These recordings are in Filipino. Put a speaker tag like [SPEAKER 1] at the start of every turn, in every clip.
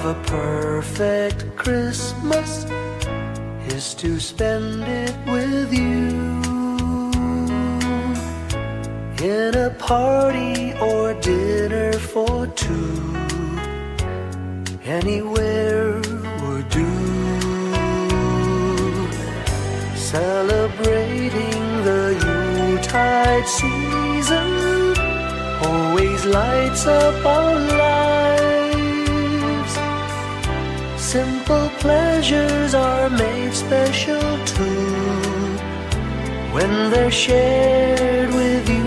[SPEAKER 1] of a perfect Christmas is to spend it with you, in a party or dinner for two. Anywhere would do. Celebrating the Yuletide season always lights up our lives. Simple pleasures are made special too when they're shared with you.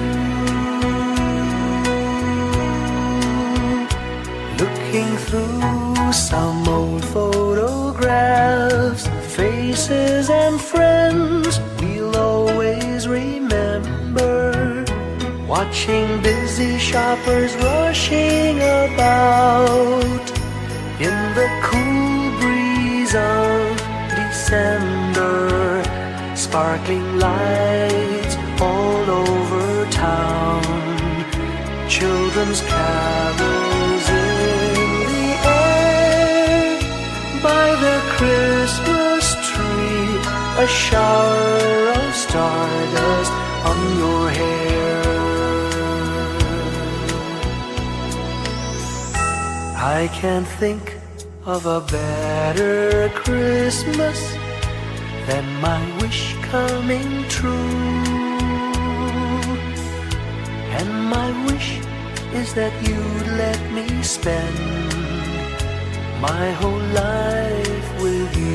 [SPEAKER 1] Looking through some old photographs, faces and friends we'll always remember, watching busy shoppers rushing about in the cool breeze of December, sparkling lights all over town, children's carols in the air, by the Christmas tree, a shower of stardust on your hair. I can't think of a better Christmas than my wish coming true. And my wish is that you'd let me spend my whole life with you.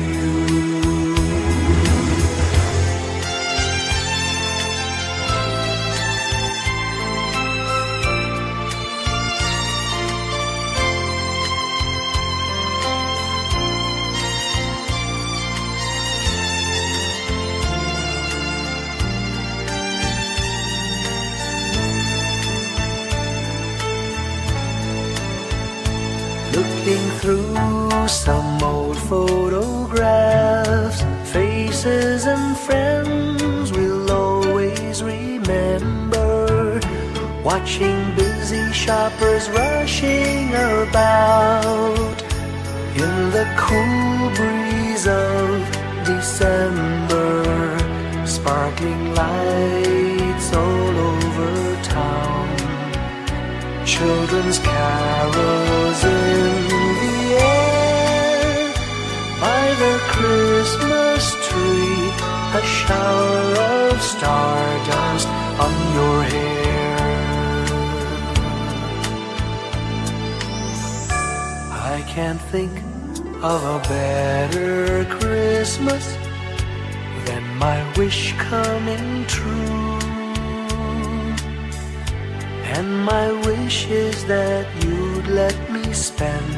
[SPEAKER 1] Looking through some old photographs, faces and friends we'll always remember, watching busy shoppers rushing about in the cool breeze of December, sparkling lights all over town, children's carols in the air, by the Christmas tree, a shower of stardust on your hair. I can't think of a better Christmas than my wish coming true. And my wish is that you'd let me spend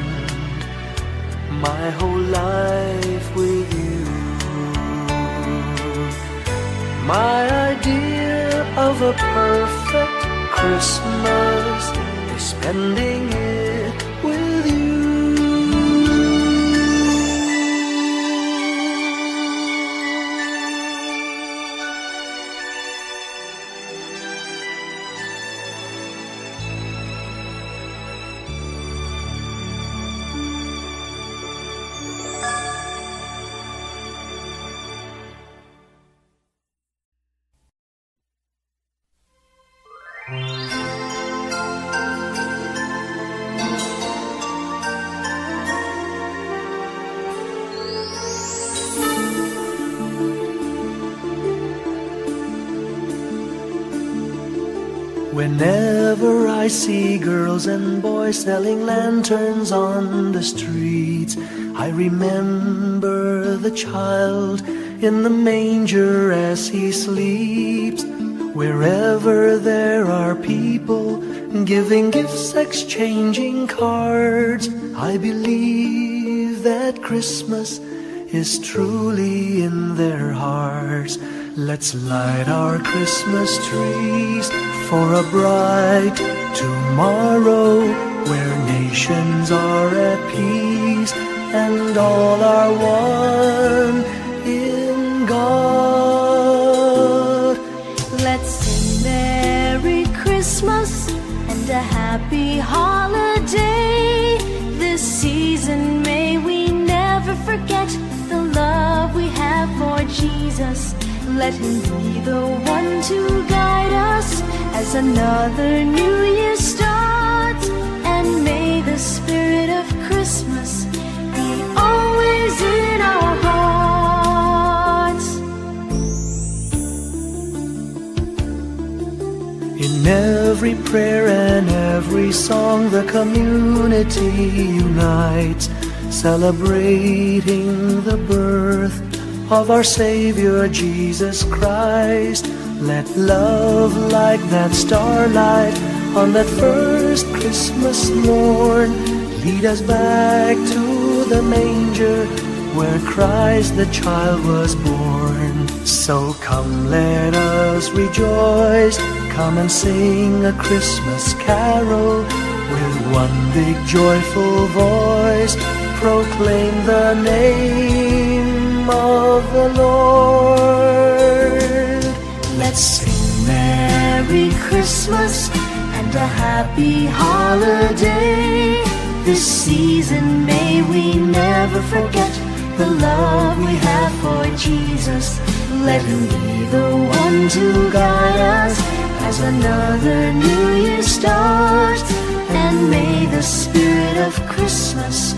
[SPEAKER 1] my whole life with you. My idea of a perfect Christmas is spending it with you. Whenever I see girls and boys selling lanterns on the streets, I remember the child in the manger as he sleeps. Wherever there are people giving gifts, exchanging cards, I believe that Christmas is truly in their hearts. Let's light our Christmas trees for a bright tomorrow, where nations are at peace and all are one in God.
[SPEAKER 2] Let's sing Merry Christmas and a happy holiday this season may we never forget the love we have for Jesus. Let Him be the one to guide us as another new year starts. And may the spirit of Christmas be always in our hearts.
[SPEAKER 1] In every prayer and every song, the community unites, celebrating the birth of our Savior Jesus Christ. Let love like that starlight on that first Christmas morn lead us back to the manger where Christ the child was born. So come, let us rejoice, come and sing a Christmas carol with one big joyful voice, proclaim the name of the Lord.
[SPEAKER 2] Let's sing Merry Christmas and a happy holiday. This season may we never forget the love we have for Jesus. Let Him be the one to guide us as another new year starts. And may the spirit of Christmas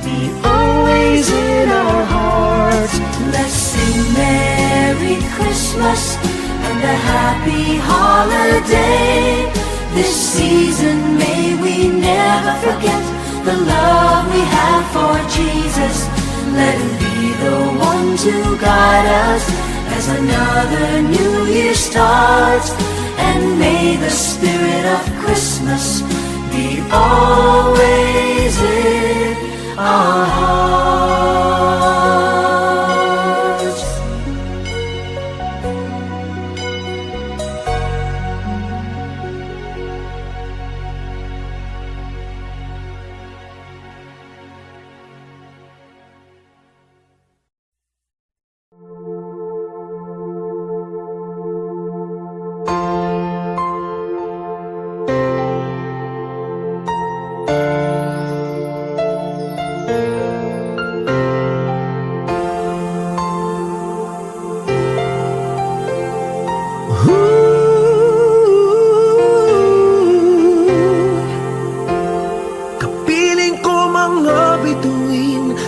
[SPEAKER 2] be always in our hearts. Let's sing Merry Christmas and a happy holiday. This season may we never forget the love we have for Jesus. Let Him be the one to guide us as another new year starts. And may the spirit of Christmas be always in our hearts.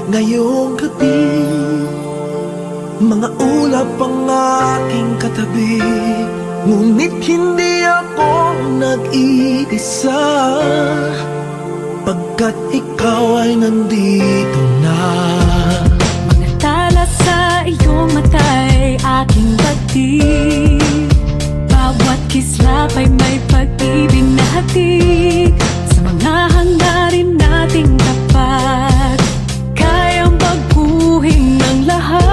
[SPEAKER 1] Ngayong gabi, mga ulap ang aking katabi, ngunit hindi ako nag-iisa, pagkat ikaw ay nandito na.
[SPEAKER 2] Mga tala sa iyong mata'y aking pagtig, bawat kislap ay may pag-ibig na hatid. Sa mga hangarin nating tapat, kayang baguhin ng lahat.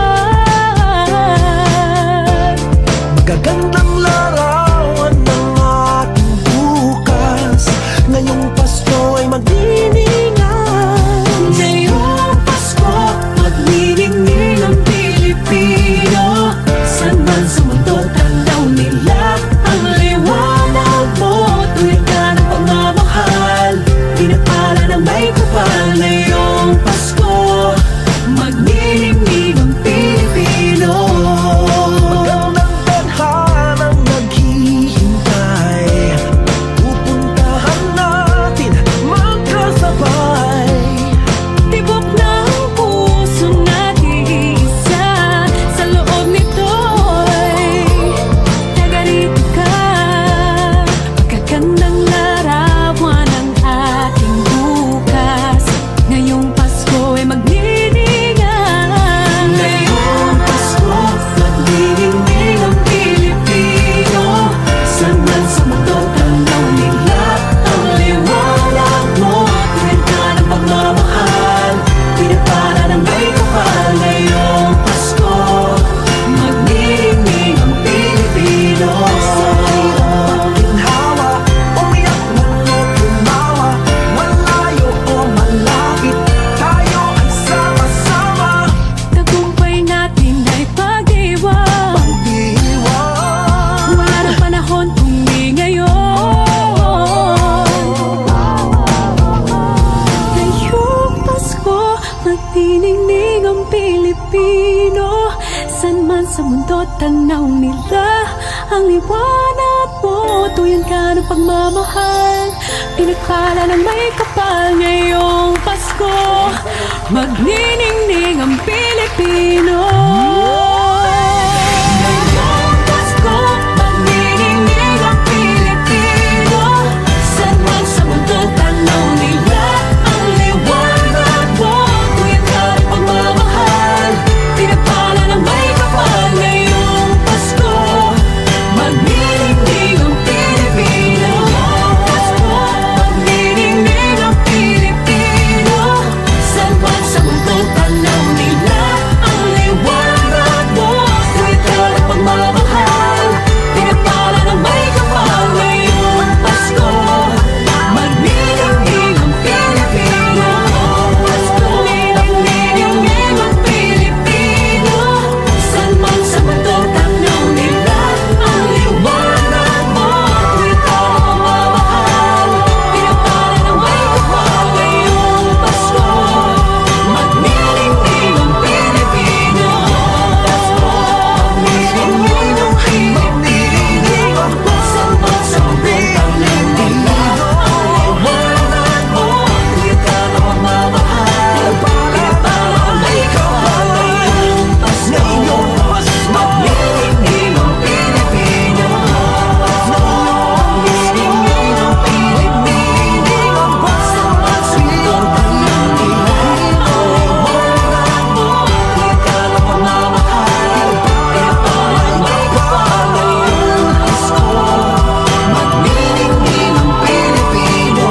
[SPEAKER 1] Magagandang larawan ng ating bukas, ngayong Pasko ay magdiningan.
[SPEAKER 2] Ngayong Pasko, magniningning ang Pilipino. Saan man sa mundo, tanaw nila ang liwanag mo. Tuwid ka ng
[SPEAKER 3] sa mundo, tanaw nila ang liwanag mo. Tuyan ka ng pagmamahal, pinagpala ng may kapal. Ngayong Pasko, magniningning ang Pilipino. Ngayong Pasko, magniningning ang Pilipino. Saan man sa mundo, tanaw nila ang liwanag mo. Tuyan ka ng pagmamahal, pinagpala ng may kapal. Ngayong Pasko, magniningning ang Pilipino. Pasko, magniningning ang Pilipino. Saan man sa mundo, tanaw nila ang liwanag mo. Tuwid ka ng pagmamahal, pinagpala ng may kapal. Ngayong Pasko, magniningning ang Pilipino. Pasko, magniningning ang Pilipino. Saan man sa mundo, tanaw nila ang liwanag mo. Tuwid ka ng pagmamahal, pinagpala ng may kapal. Ngayong Pasko, magniningning ang Pilipino. Pasko, magniningning ang Pilipino. Saan man sa mundo, tanaw nila ang liwanag mo. Tuwid ka ng pagmamahal, pinagpala ng may kapal. Ngayong Pasko, magniningning ang Pilipino. Magniningning ang Pilipino. Saan man sa mundo, tanaw nila ang liwanag mo. Tuwid ka ng pagmamahal, pinagpala ng may kapal. Ngayong Pasko, magniningning ang Pilipino.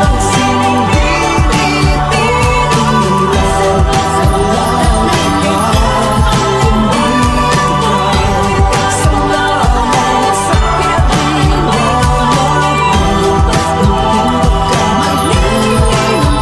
[SPEAKER 3] Ang sining Pilipino. Saan man sa mundo, tanaw nila ang liwanag mo. Sa lahat sa Pilipino. Ngayong Pasko, magniningning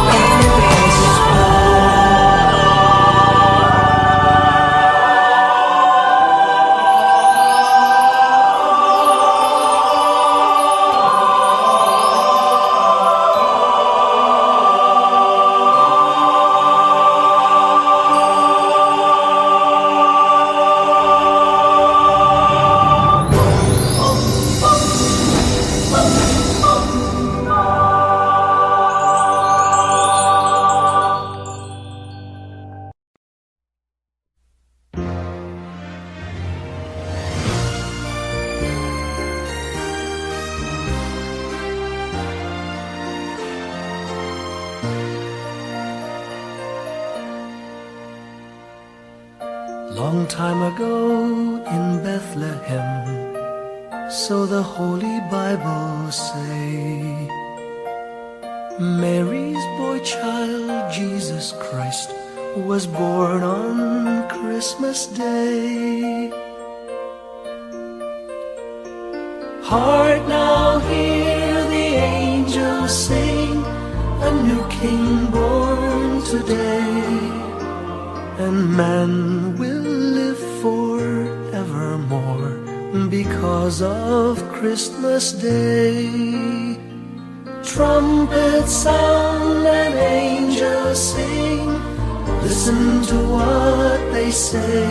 [SPEAKER 1] Long time ago in Bethlehem, so the Holy Bible say, Mary's boy child, Jesus Christ, was born on Christmas Day. Heart, now hear the angels sing, a new King born today. And man will live forevermore because of Christmas Day. Trumpets sound and angels sing, listen to what they say,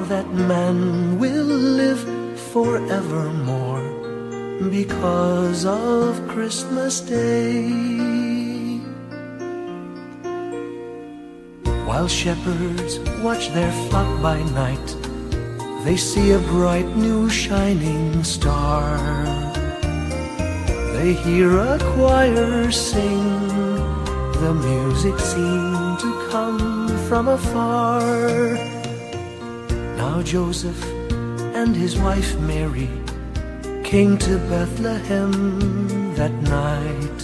[SPEAKER 1] that man will live forevermore because of Christmas Day. While shepherds watch their flock by night, they see a bright new shining star. They hear a choir sing, the music seemed to come from afar. Now Joseph and his wife Mary came to Bethlehem that night.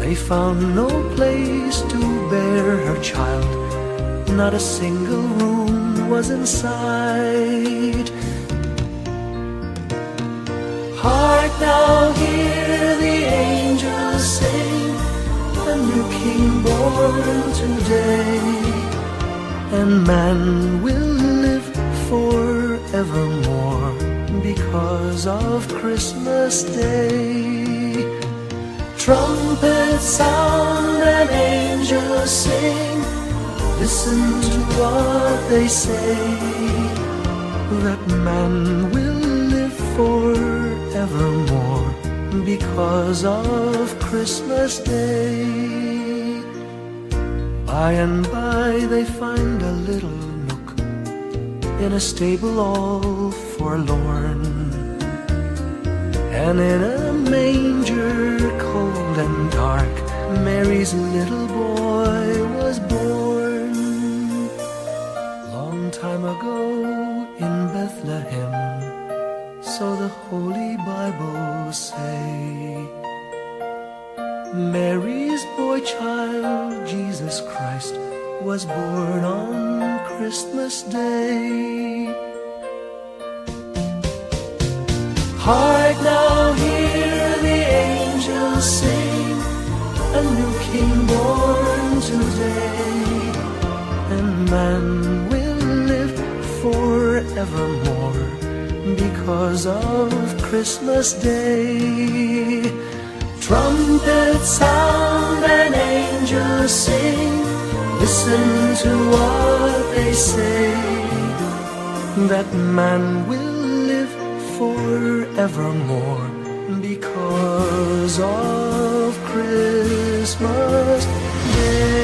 [SPEAKER 1] They found no place to bear her child, not a single room was in sight. Hark now, hear the angels sing, a new King born today, and man will live forevermore because of Christmas Day. Trumpets sound and angels sing, Listen to what they say, that man will live forevermore because of Christmas Day. By and by they find a little nook in a stable all forlorn, and in a manger cold and dark Mary's little boy was born. Long time ago in Bethlehem, so the Holy Bible say, Mary's boy child, Jesus Christ, was born on Christmas Day. Hark now, hear the angels sing, a new King born today, and man will live forevermore because of Christmas Day. Trumpets sound and angels sing, listen to what they say, that man will live forevermore because of Christmas Day.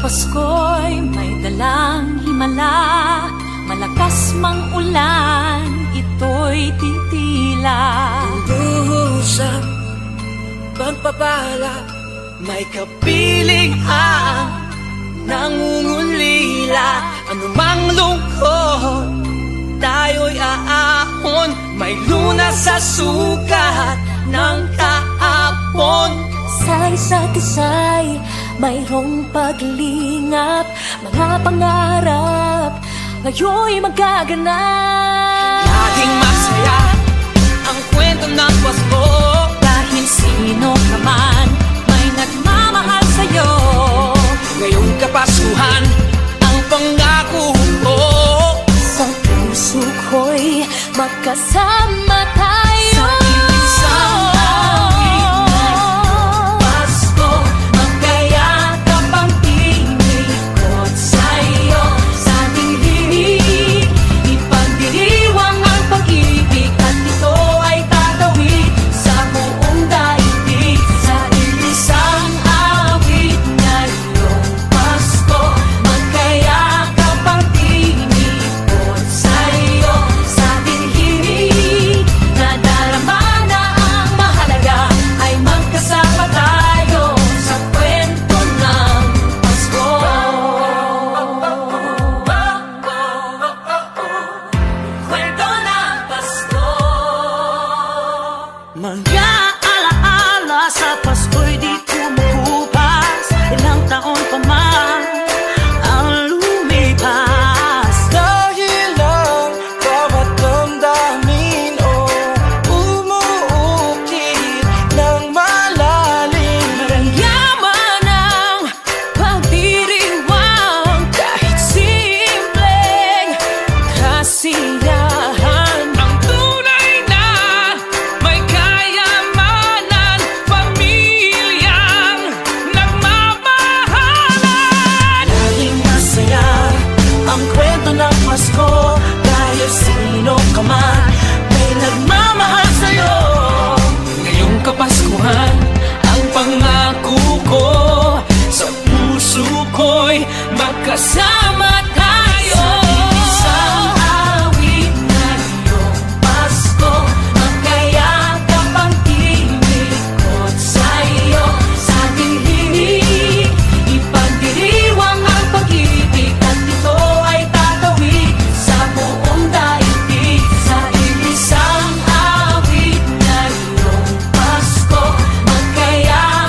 [SPEAKER 3] Pasko'y may dalang himala, malakas mang ulan, ito'y titila.
[SPEAKER 4] Duhusap, pagpapala, may kapiling ang nangungulila. Anumang lungkot, tayo'y aahon, may lunas sa sukat ng kahapon.
[SPEAKER 2] Sa isa't isa'y mayroong paglingap, mga pangarap ngayon'y magaganap.
[SPEAKER 4] Laging masaya ang kwento ng Pasko,
[SPEAKER 3] Dahil sino ka man may nagmamahal sa'yo.
[SPEAKER 4] ngayong Kapaskuhan ang pangako ko.
[SPEAKER 2] Sa puso ko'y magkasama tayo.
[SPEAKER 3] Sa isang awit na Pasko, magkayakap ang tinikot sa'yo. Sa ating himig, ipagdiriwang ang pag-ibig, at ito ay tatawid sa buong daigdig. Sa isang awit ngayong Pasko, magkayakap ang tinikot sa'yo. Sa ating himig, nadarama na ang mahalaga, ay magkasama tayo sa kwento ng Pasko. Kwento ng Pasko.
[SPEAKER 4] Mga alaala sa Pasko'y di kumukupas, ilang taon pa man ang lumipas. Dahil ang bawat damdamin o umuukit ng malalim.
[SPEAKER 3] Yaman ang pagdiriwang, kahit simpleng kasiyahan. Ang tunay na may kayamanan, pamilyang nagmamahalan.
[SPEAKER 4] Laging masaya ang kwento ng Pasko, dahil sino ka man may nagmamahal sa'yo. Ngayong Kapaskuhan ang pangako ko, sa puso ko'y magkasama tayo.
[SPEAKER 3] Isang awit ngayong Pasko, magkayakap ang tinikot sa'yo. Sa ating himig, ipagdiriwang ang pag-ibig, at ito ay tatawid sa buong daigdig. Sa isang awit ngayong Pasko, magkayakap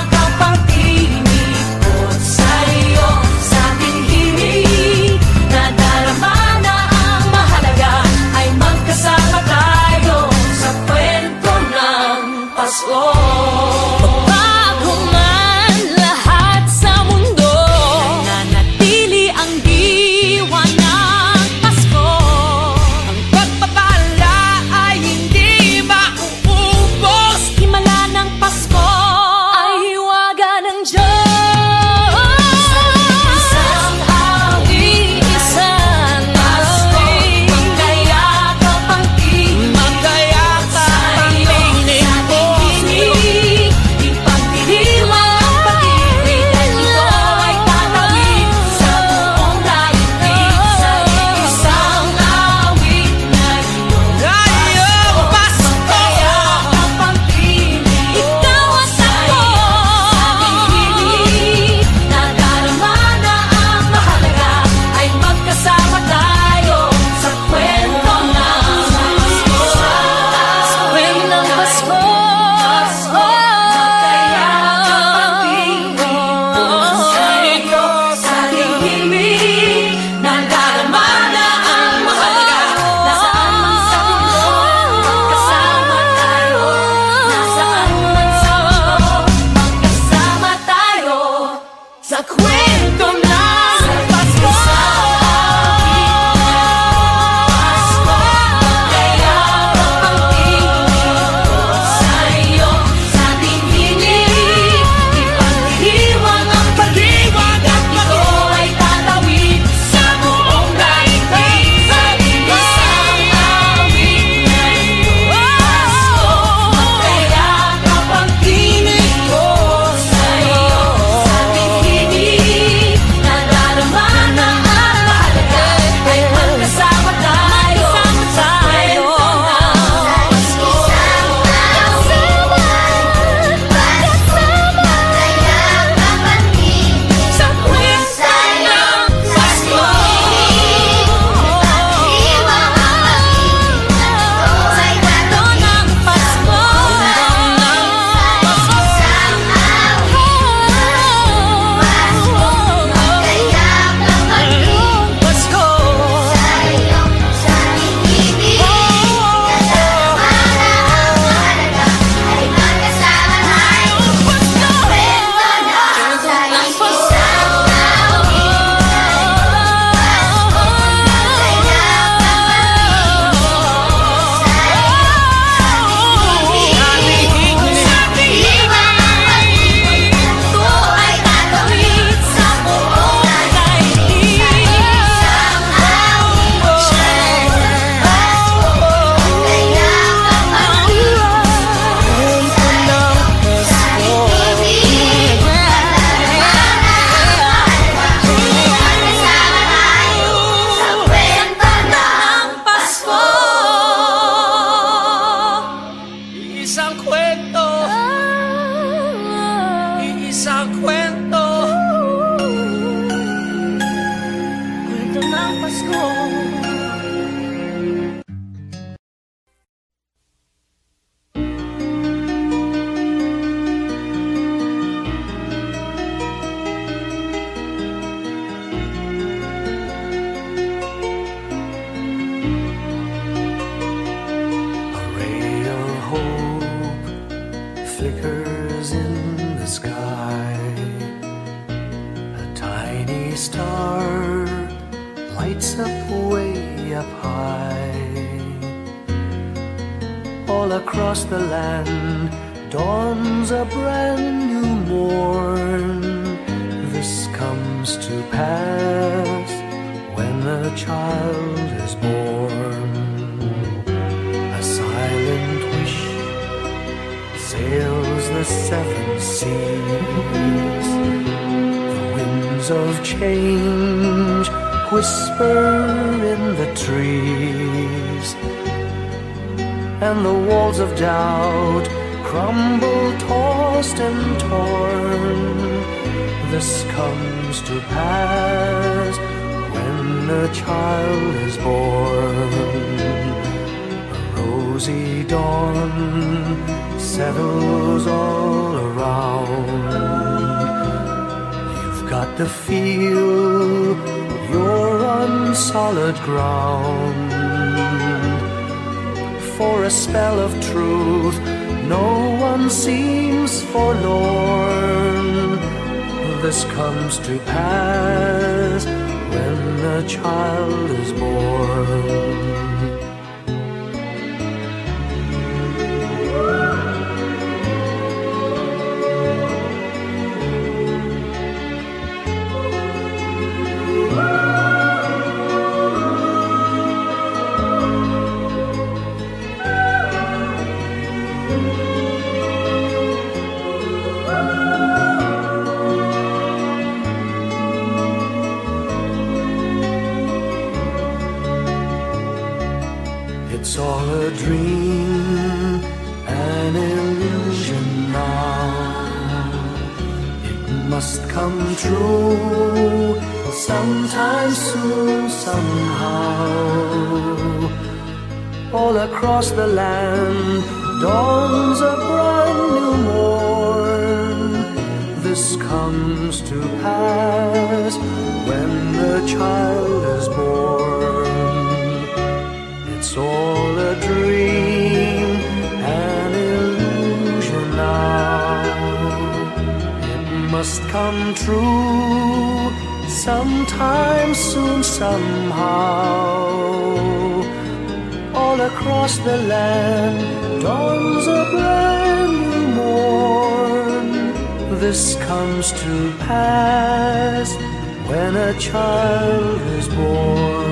[SPEAKER 3] ng Pasko.
[SPEAKER 1] Flickers in the sky. A tiny star lights up way up high. All across the land dawns a brand new morn. This comes to pass when a child is born. A silent wish sails the seven seas. The winds of change whisper in the trees, and the walls of doubt crumble, tossed and torn. This comes to pass when a child is born. A rosy dawn settles all around. You've got to feel you're on solid ground. For a spell of truth, no one seems forlorn. This comes to pass when a child is born. It's all a dream, an illusion now. It must come true sometime soon, somehow. All across the land dawns a brand new morn. This comes to pass when the child is born. It's all a dream, an illusion now. It must come true sometime soon, somehow. All across the land dawns a brand new morn. This comes to pass when a child is born.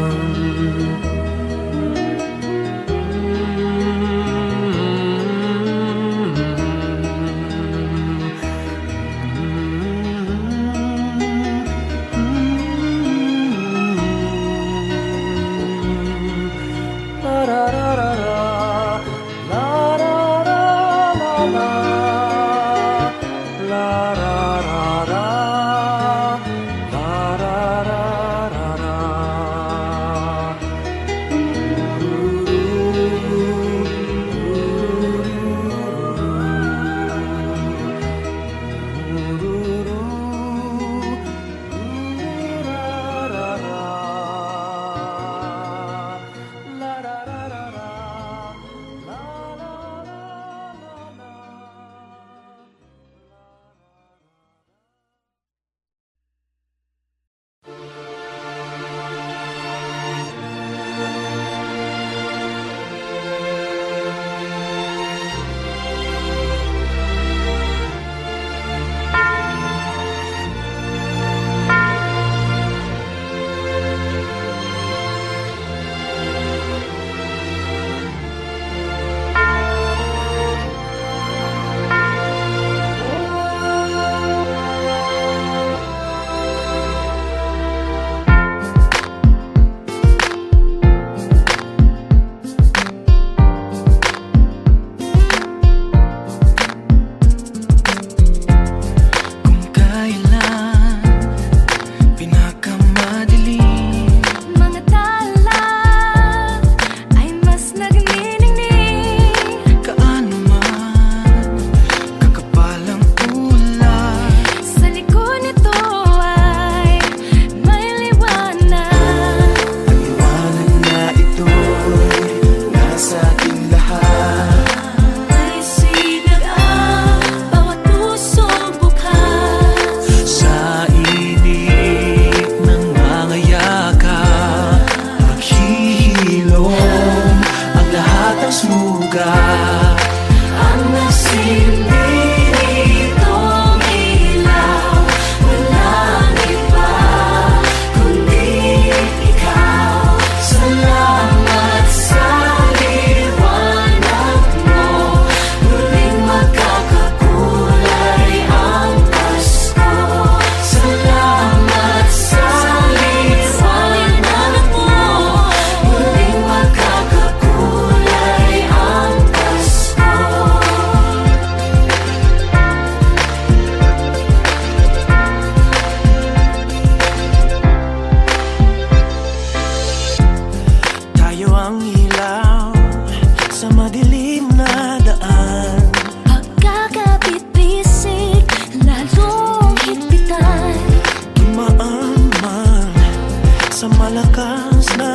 [SPEAKER 1] sa malakas na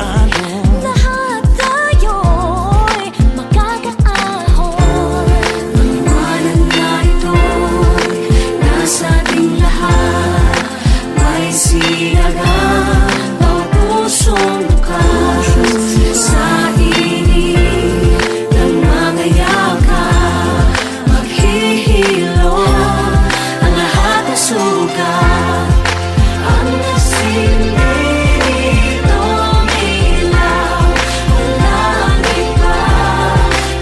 [SPEAKER 1] alon.
[SPEAKER 3] Lahat tayo'y makakaahon. Paliwanag na ito'y nasa ating lahat. May sinagang bawat pusong bukas. Sa init ng mga yakap, maghihilo ang lahat ng sugat. Ang nasilid itong ilaw, walang iba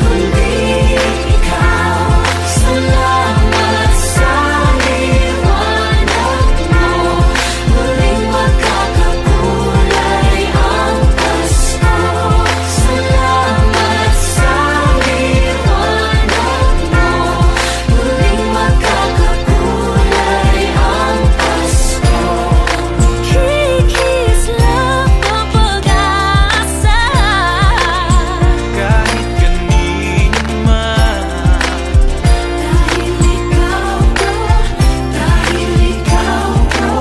[SPEAKER 3] kundi ikaw. Salamat sa liwanag mo, muling magkakakulay ang Pasko. Salamat sa liwanag mo, muling magkakakulay ang Pasko. Kikislap ang pag-asa,
[SPEAKER 1] Kahit kanino man,
[SPEAKER 3] dahil ikaw ko, dahil ikaw ko,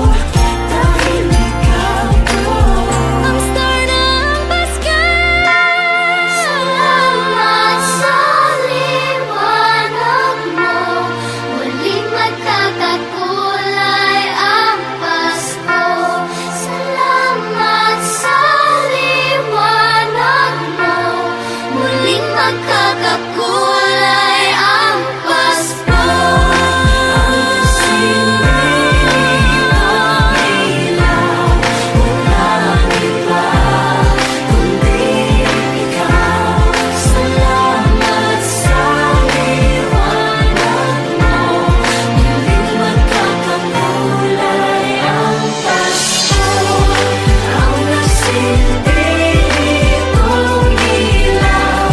[SPEAKER 3] dahil ikaw ko. Ang star ng Pasko. Salamat sa liwanag mo, muling magkakakulay ang Pasko. Salamat sa liwanag mo, muling magkakakulay ang Pasko. Ang silid ng ilaw, walang iba kundi ikaw. Salamat sa liwanag mo, muling magkakakulay ang Pasko. Ang nasilid itong ilaw,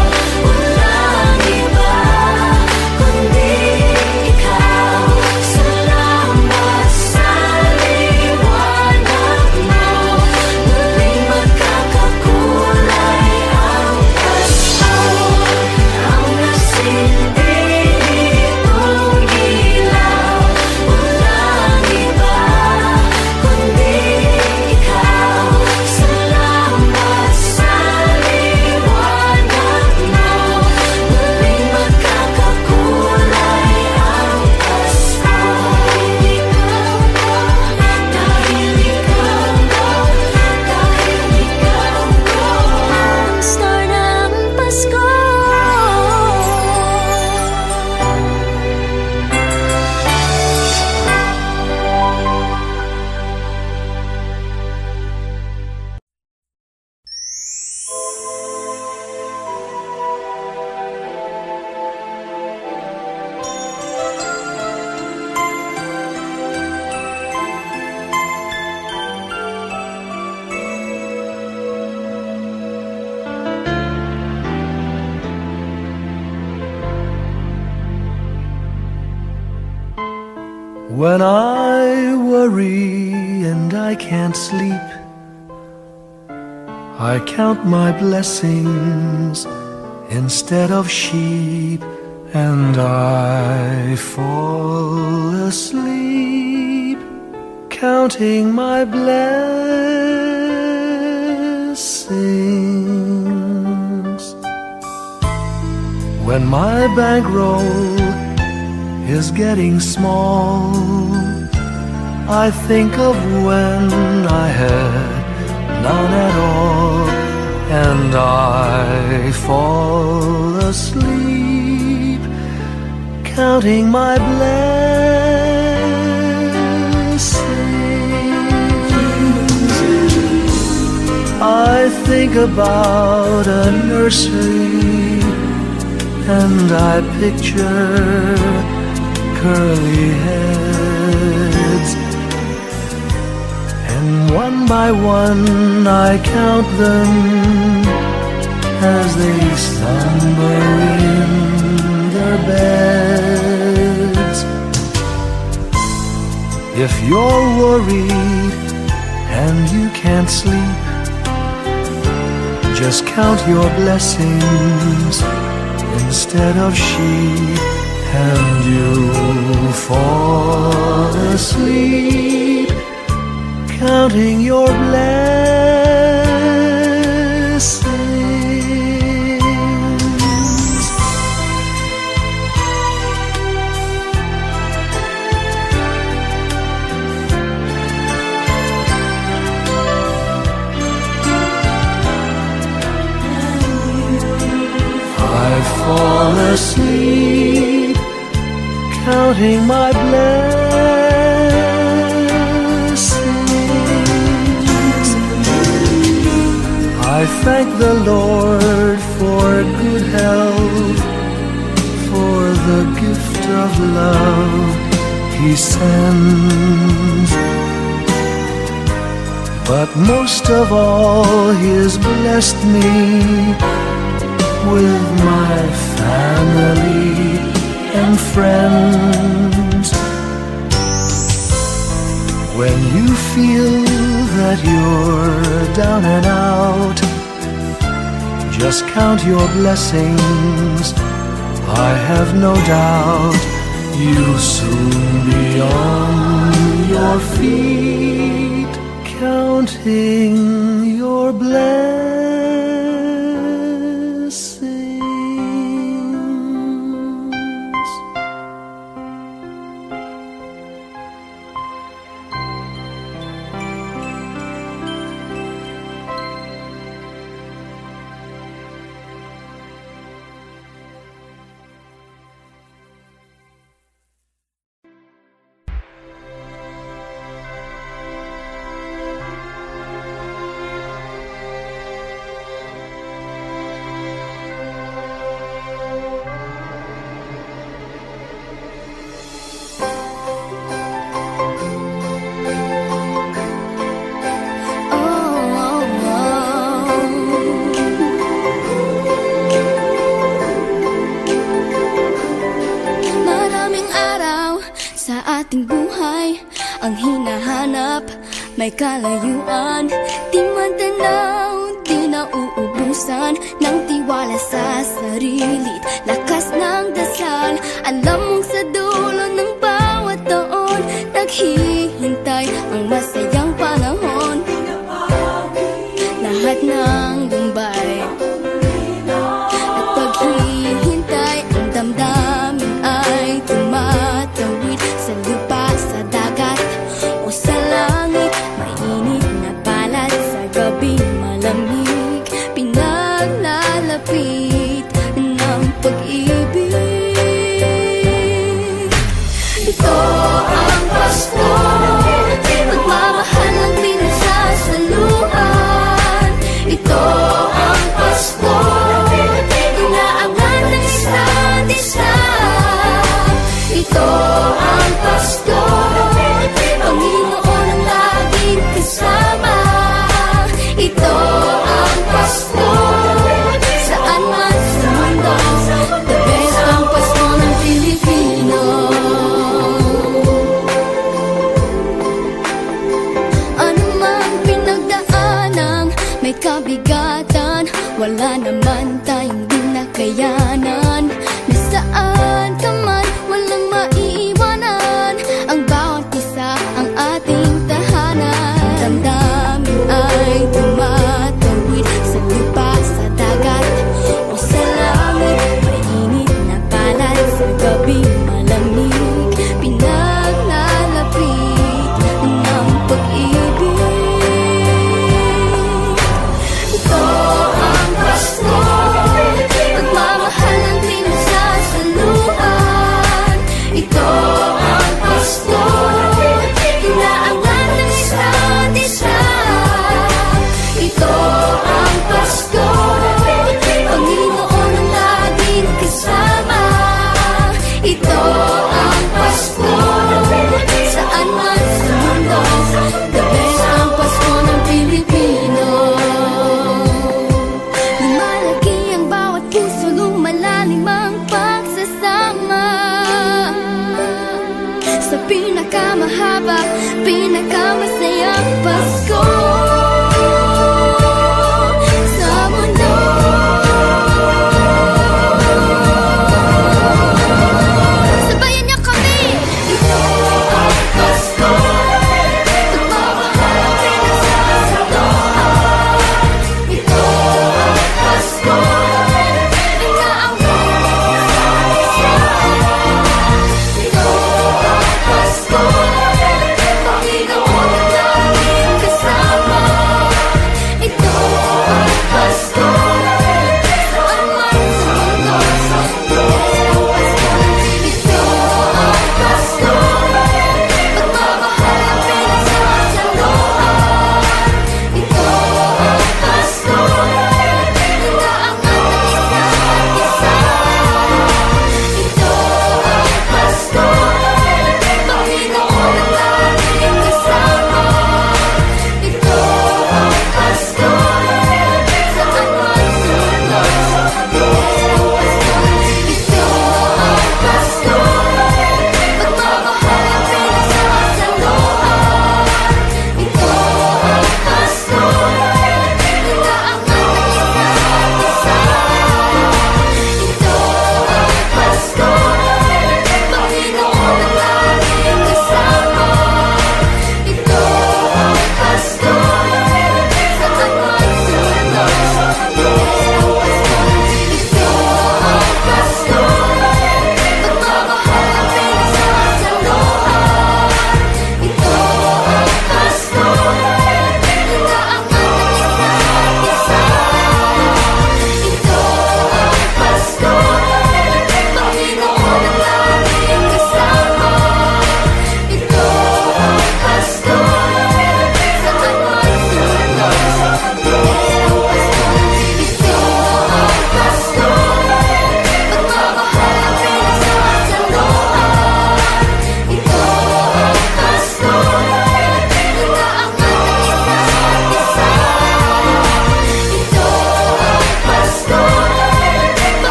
[SPEAKER 3] walang iba kundi ikaw. Salamat sa liwanag mo, muling magkakakulay ang Pasko. Ang nasilid itong ilaw, walang iba kundi ikaw. Salamat sa liwanag mo, muling magkakakulay ang Pasko. Dahil ikaw ko, dahil ikaw ko, ang star ng Pasko.
[SPEAKER 1] when I worry and I can't sleep, I count my blessings instead of sheep, and I fall asleep counting my blessings. When my bankroll is getting small, I think of when I had none at all, and I fall asleep counting my blessings. I think about a nursery, and I picture curly heads, and one by one I count them as they slumber in their beds. If you're worried and you can't sleep, just count your blessings instead of sheep, and you'll fall asleep counting your blessings. I fall asleep counting my blessings. I thank the Lord for good health, for the gift of love He sends. But most of all, He has blessed me with my family and friends. When you feel that you're down and out, just count your blessings. I have no doubt you'll soon be on your feet, counting your blessings.
[SPEAKER 5] May kalayuan, di matanaw, di nauubusan ng tiwala sa sarili't lakas ng dasal. Alam mong sa dulo ng bawat taon, naghihintay ang masayang panahon. Lahat ng lumbay at paghihintay, ang damdamin ay tumatawid sa lupa, sa dagat o sa langit. Mainit na palad sa gabi malamig, pinaglalapit ng pag-ibig. Ito ang Pasko, pagmamahal ng pinagsasaluhan. Ito ang Pasko, inaangan ng isa't isa. Ito ang Pasko, Panginoon ang laging kasama. Ito ang Pasko, saan man sa mundo, the best ang Pasko ng Pilipino. Ano mang pinagdaanang may kabigatan, wala naman tayong di nakayanan. Nasaan ka man, walang maiiwanan, ang bawat isa ang ating tahanan. Damdamin ay tumatawid sa lupa, sa dagat o sa langit. Mainit na palad sa gabi malamig, pinaglalapit ng pag-ibig. Ito ang Pasko, pagmamahal ng pinagsasaluhan. Ito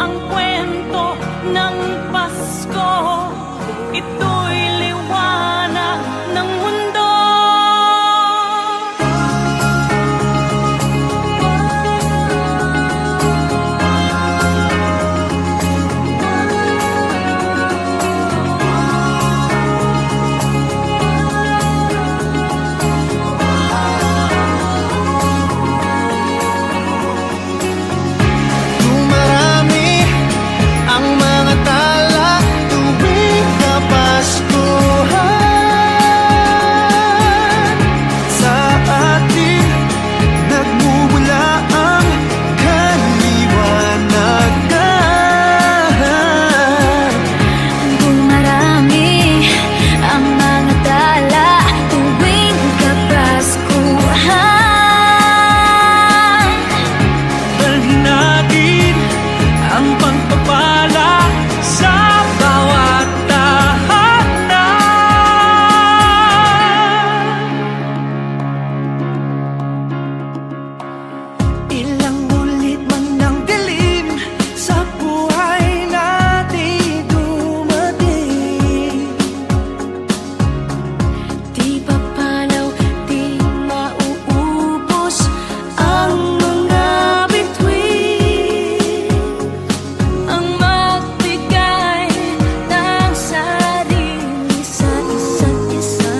[SPEAKER 4] ang kwento ng Pasko. Ito'y liwanag ng mundo.
[SPEAKER 1] Dumarami ang mga tala tuwing Kapaskuhan. Sa atin nagmumula ang kaliwanagan.
[SPEAKER 2] Dumarami ang mga tala tuwing Kapaskuhan.
[SPEAKER 1] Dalhin natin ang pagpapala sa bawat tahanan. Ilang ulit man ng dilim sa buhay natin dumating.
[SPEAKER 2] Di papalaw, di mauubos ang mga bituin.
[SPEAKER 4] Ang magbigay ng sarili sa isa't isa.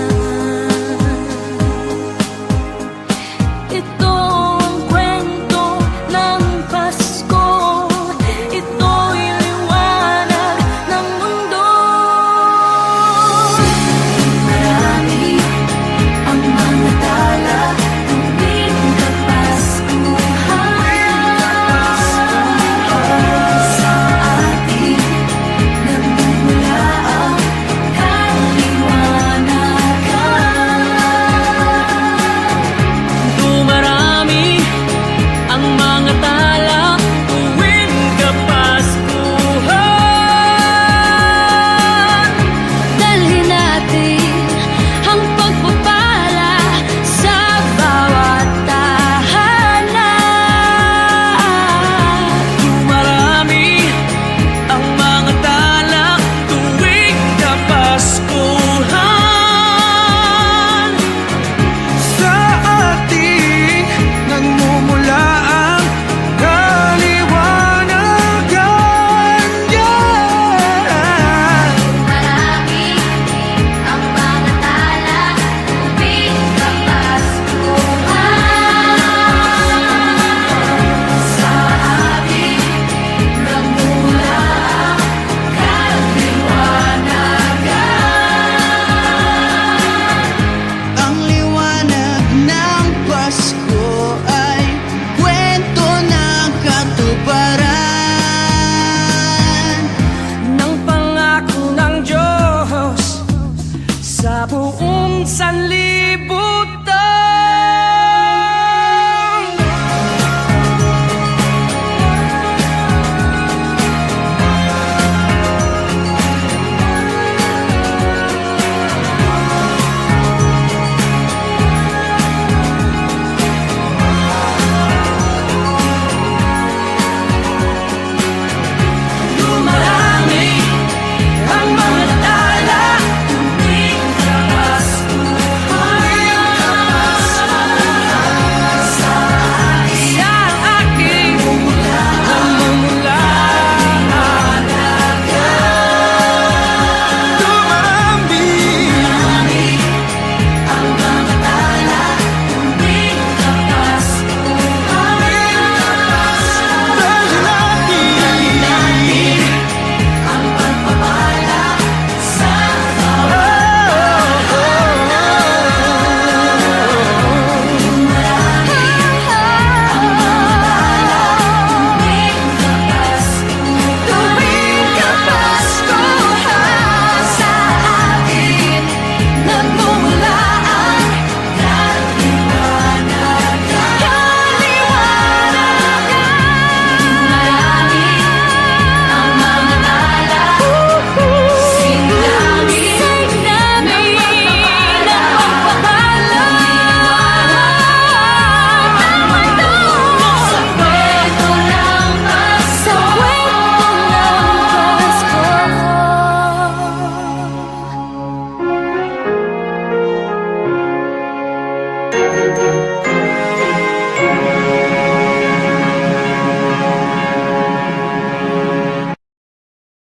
[SPEAKER 4] Ito ang kwento ng Pasko. Ito'y liwanag ng mundo.
[SPEAKER 2] Marami ang mga tala tuwing Kapaskuhan. Sa atin nagmumula ang kaliwanagan.
[SPEAKER 1] Dumarami ang mga tala tuwing Kapaskuhan.
[SPEAKER 2] Dalhin natin ang pagpapala sa bawat tahanan.
[SPEAKER 1] Dumarami ang mga tala tuwing Kapaskuhan. Sa ating nagmumula ang kaliwanagan.
[SPEAKER 2] Marami ang mga tala tuwing Kapaskuhan. Sa atin nagmumula ang kaliwanagan.
[SPEAKER 1] Ang liwanag ng Pasko ay kwento ng katuparan ng pangako ng Diyos sa buong sanlibutan.